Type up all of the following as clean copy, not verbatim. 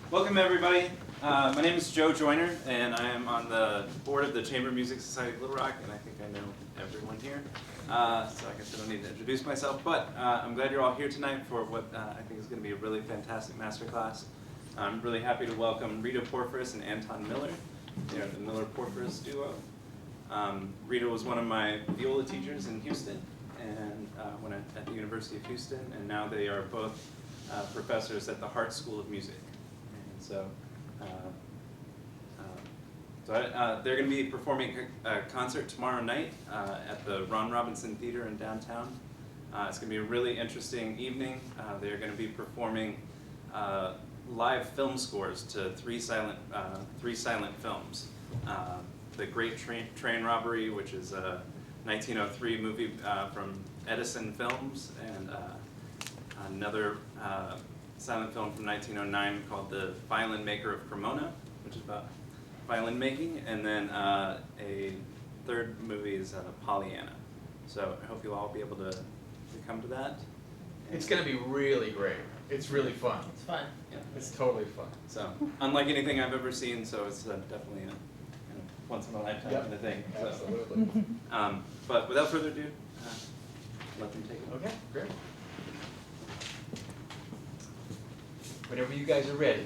Welcome everybody. My name is Joe Joyner, and I am on the board of the Chamber Music Society of Little Rock, and I think I know everyone here. So I guess I don't need to introduce myself, but I'm glad you're all here tonight for what I think is going to be a really fantastic masterclass. I'm really happy to welcome Miller-Porfiris and Anton Miller. They are the Miller-Porfiris Duo. Rita was one of my viola teachers in Houston, and when at the University of Houston, and now they are both professors at the Hart School of Music. And so, they're going to be performing a concert tomorrow night at the Ron Robinson Theater in downtown. It's going to be a really interesting evening. They're going to be performing live film scores to three silent films. The Great Train Robbery, which is a 1903 movie from Edison Films, and another silent film from 1909 called The Violin Maker of Cremona, which is about violin making, and then a third movie is Pollyanna. So I hope you'll all be able to come to that. It's going to be really great. It's really fun. It's fun. Yeah. It's totally fun. So unlike anything I've ever seen, so it's definitely a once in a lifetime kind of thing. So. Absolutely. But without further ado, let them take it. Okay, great. Whenever you guys are ready.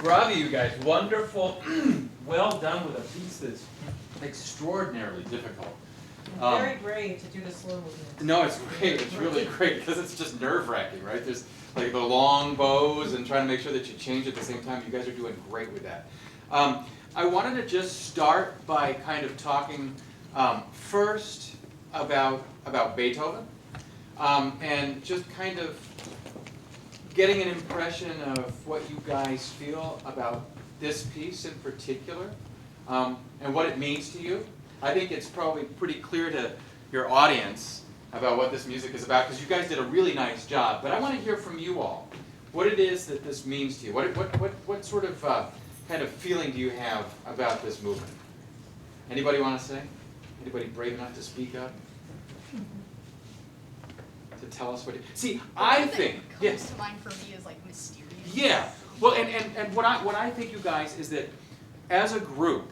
Bravi, you guys. Wonderful. Well done with a piece that's extraordinarily difficult. Very brave to do the slow movement. No, it's great. It's really great because it's just nerve-wracking, right? There's like the long bows and trying to make sure that you change at the same time. You guys are doing great with that. I wanted to just start by kind of talking first about Beethoven and just kind of getting an impression of what you guys feel about this piece in particular and what it means to you. I think it's probably pretty clear to your audience about what this music is about because you guys did a really nice job. But I want to hear from you all what it is that this means to you. What sort of kind of feeling do you have about this movement? Anybody want to say? Anybody brave enough to speak up? To tell us what it... See, I think... Comes to mind for me is like mysterious. Yeah. Well, and what I think, you guys, is that as a group,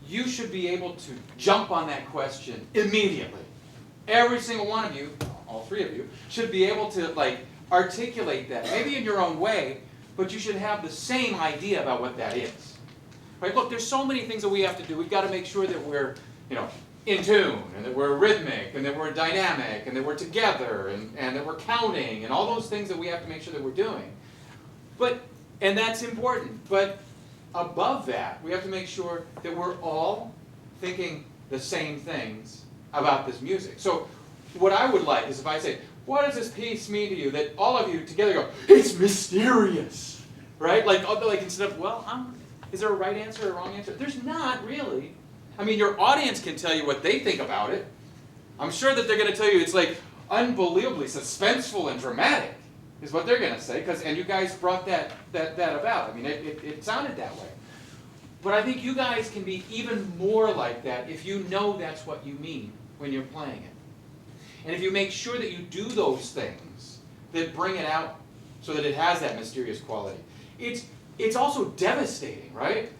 you should be able to jump on that question immediately. Every single one of you, all three of you, should be able to like articulate that, maybe in your own way, but you should have the same idea about what that is. Right? Look, there's so many things that we have to do. We've got to make sure that we're, in tune, and that we're rhythmic, and that we're dynamic, and that we're together, and that we're counting, and all those things that we have to make sure that we're doing. And that's important. But above that, we have to make sure that we're all thinking the same things about this music. So what I would like is if I say, what does this piece mean to you? That all of you together go, it's mysterious, right? Like instead of, is there a right answer or a wrong answer? There's not really. I mean, your audience can tell you what they think about it. I'm sure that they're going to tell you it's like unbelievably suspenseful and dramatic is what they're going to say, and you guys brought that about. I mean, it sounded that way. But I think you guys can be even more like that if you know that's what you mean when you're playing it. And if you make sure that you do those things that bring it out so that it has that mysterious quality. It's also devastating, right?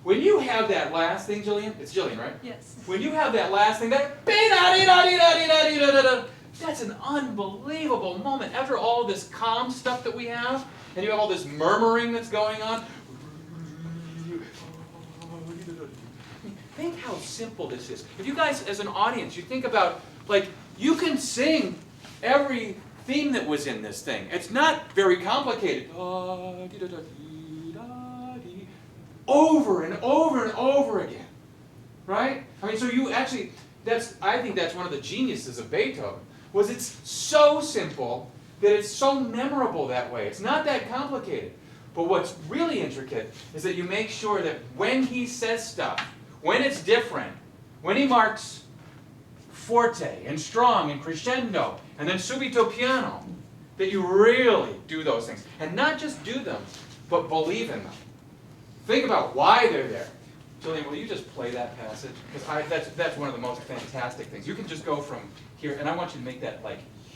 When you have that last thing, Jillian, it's Jillian, right? Yes. When you have that last thing, that's an unbelievable moment. After all this calm stuff that we have, and you have all this murmuring that's going on, think how simple this is. If you guys, as an audience, you think about, you can sing every theme that was in this thing. It's not very complicated. Over and over and over again. Right? I mean, so you actually, I think that's one of the geniuses of Beethoven, was it's so simple that it's so memorable that way. It's not that complicated. But what's really intricate is that you make sure that when he says stuff, when it's different, when he marks forte and strong and crescendo and then subito piano, that you really do those things. And not just do them, but believe in them. Think about why they're there. Jillian, will you just play that passage? Because that's one of the most fantastic things. You can just go from here, and I want you to make that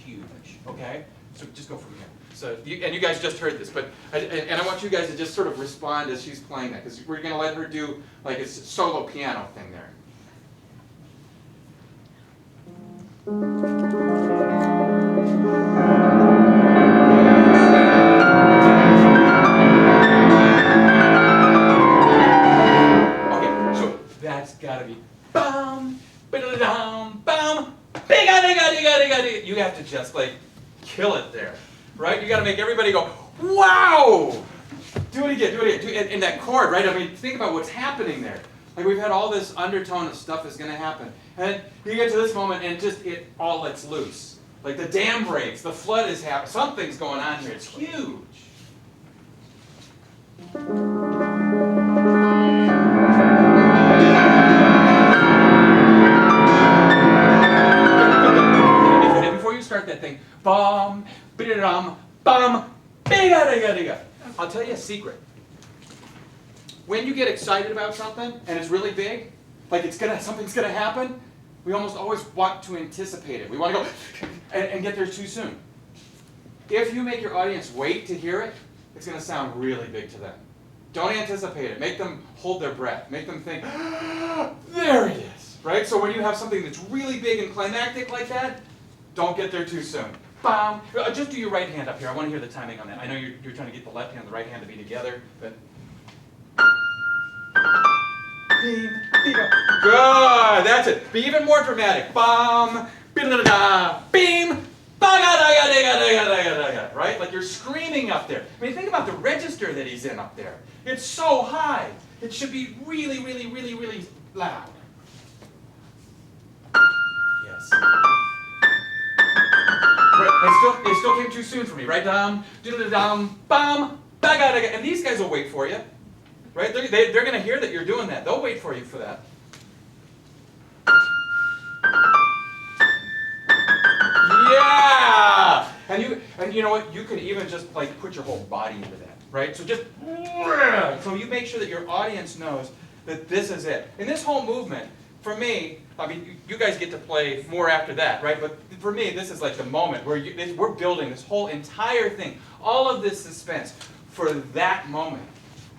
huge, okay? So just go from here. So you guys just heard this, but I want you guys to just sort of respond as she's playing that, because we're going to let her do a solo piano thing there. That's gotta be bum, ba-da-dum, bum, big-a-dig-a-dig-a-dig-a-dig. You have to just kill it there, right? You gotta make everybody go, wow! Do it again. In that chord, right? I mean, think about what's happening there. We've had all this undertone of stuff that's gonna happen, and you get to this moment and just it all lets loose. The dam breaks, the flood is happening, something's going on here. It's huge. Start that thing. Bum, bididum, bum, biga-diga-diga. I'll tell you a secret. When you get excited about something and it's really big, something's gonna happen, we almost always want to anticipate it. We want to go and get there too soon. If you make your audience wait to hear it, it's gonna sound really big to them. Don't anticipate it. Make them hold their breath. Make them think, there it is. Right? So when you have something that's really big and climactic like that, don't get there too soon. bam. Just do your right hand up here. I want to hear the timing on that. I know you're trying to get the left hand and the right hand to be together, but. Bing, bing, good, that's it. Be even more dramatic. Bam, bing-da-da-da, beam, ba-ga-da-ga-da-ga-da-ga-da-ga, right? Like you're screaming up there. I mean, think about the register that he's in up there. It's so high. It should be really, really, really, really loud. Yes. Right, it still came too soon for me, right? Dum, diddle-da-dum, bam, ba-ga-da-ga. And these guys will wait for you. Right? They're going to hear that you're doing that. They'll wait for you for that. Yeah! And you know what? You could even just like put your whole body into that. Right? So just so you make sure that your audience knows that this is it. And this whole movement, for me, I mean, you guys get to play more after that, right? But for me, this is like the moment where we're building this whole entire thing, all of this suspense for that moment.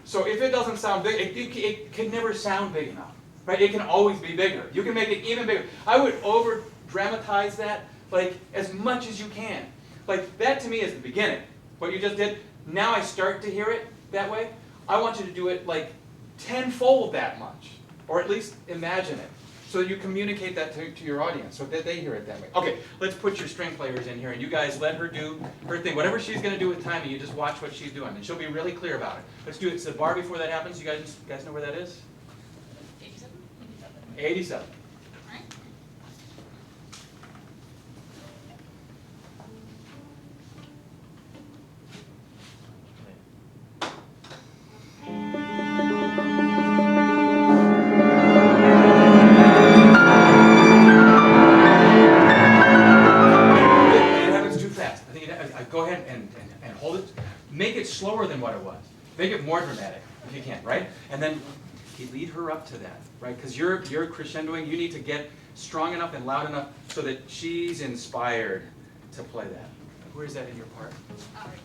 So if it doesn't sound big, it can never sound big enough, right? It can always be bigger. You can make it even bigger. I would over-dramatize that, like, as much as you can. Like, that to me is the beginning. What you just did, now I start to hear it that way. I want you to do it, like, tenfold that much, or at least imagine it, so that you communicate that to your audience, so that they hear it that way. Okay, let's put your string players in here, and you guys let her do her thing. Whatever she's going to do with timing, you just watch what she's doing, and she'll be really clear about it. Let's do it. It's the bar before that happens. You guys know where that is? 87? 87. All right. Go ahead and hold it. Make it slower than what it was. Make it more dramatic if you can, right? And then lead her up to that, right? Because you're crescendoing. You need to get strong enough and loud enough so that she's inspired to play that. Where is that in your part? All right.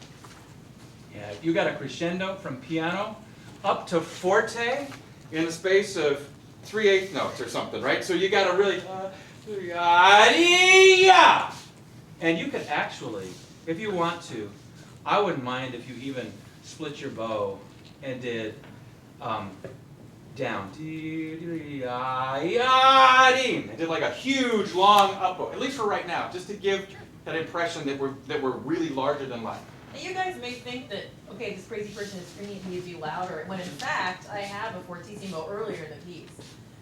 Yeah, you got a crescendo from piano up to forte in the space of 3/8 notes or something, right? So you got to really, and you could actually, if you want to, I wouldn't mind if you even split your bow and did down. And did like a huge long up bow, at least for right now, just to give that impression that we're really larger than life. And you guys may think that, okay, this crazy person is screaming at me to be louder, when in fact, I have a fortissimo earlier in the piece.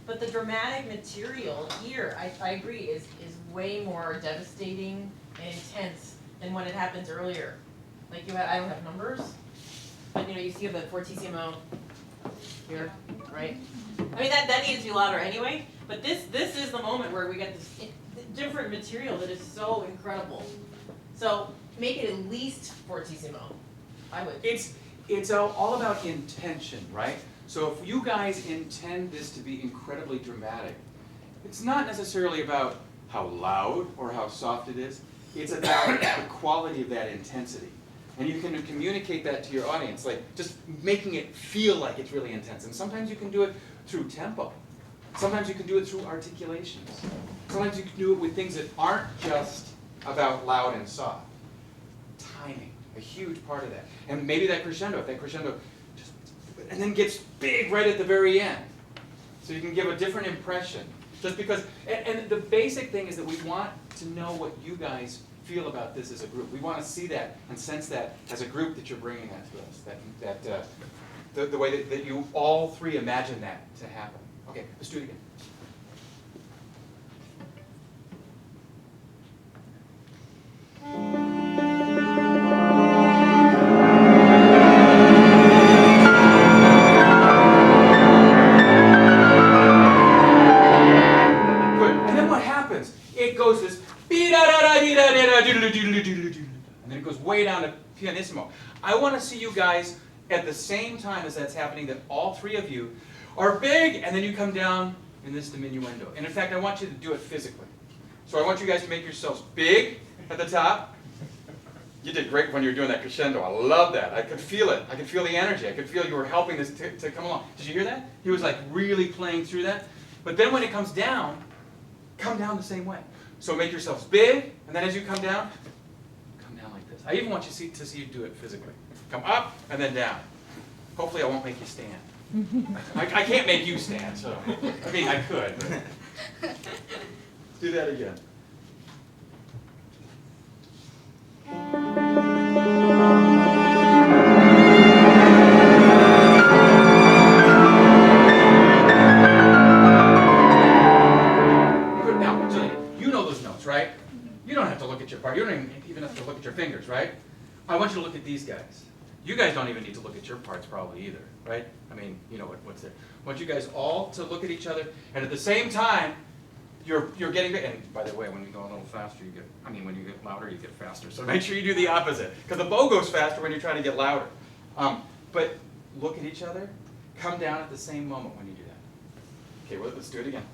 But the dramatic material here, I agree, is way more devastating and intense than when it happens earlier. Like I don't have numbers, but you see the fortissimo here, right? I mean that needs to be louder anyway, but this is the moment where we get this different material that is so incredible. So make it at least fortissimo. I would. It's all about intention, right? So if you guys intend this to be incredibly dramatic, it's not necessarily about how loud or how soft it is. It's about the quality of that intensity. And you can communicate that to your audience, like just making it feel like it's really intense. And sometimes you can do it through tempo. Sometimes you can do it through articulations. Sometimes you can do it with things that aren't just about loud and soft. Timing, a huge part of that. And maybe that crescendo, just, and then gets big right at the very end. So you can give a different impression. Just because, and the basic thing is that we want to know what you guys feel about this as a group. We want to see that and sense that as a group that you're bringing that to us. The way that you all three imagine that to happen. Okay, let's do it again. And then it goes way down to pianissimo. I want to see you guys at the same time as that's happening, that all three of you are big, and then you come down in this diminuendo. And in fact, I want you to do it physically. So I want you guys to make yourselves big at the top. You did great when you were doing that crescendo. I love that. I could feel it. I could feel the energy. I could feel you were helping this to come along. Did you hear that? He was like really playing through that. But then when it comes down, come down the same way. So make yourselves big, and then as you come down, I even want you to see you do it physically. Come up and then down. Hopefully I won't make you stand. I can't make you stand, so, I mean, I could. But. Do that again. Good. Now, Jillian, you know those notes, right? You don't have to look at your part. You don't even have to look at your fingers, right? I want you to look at these guys. You guys don't even need to look at your parts probably either, right? I mean, you know what's there. I want you guys all to look at each other, and at the same time, you're getting, and by the way, when you go a little faster, when you get louder, you get faster. So make sure you do the opposite, because the bow goes faster when you're trying to get louder. But look at each other, come down at the same moment when you do that. Okay, well, let's do it again.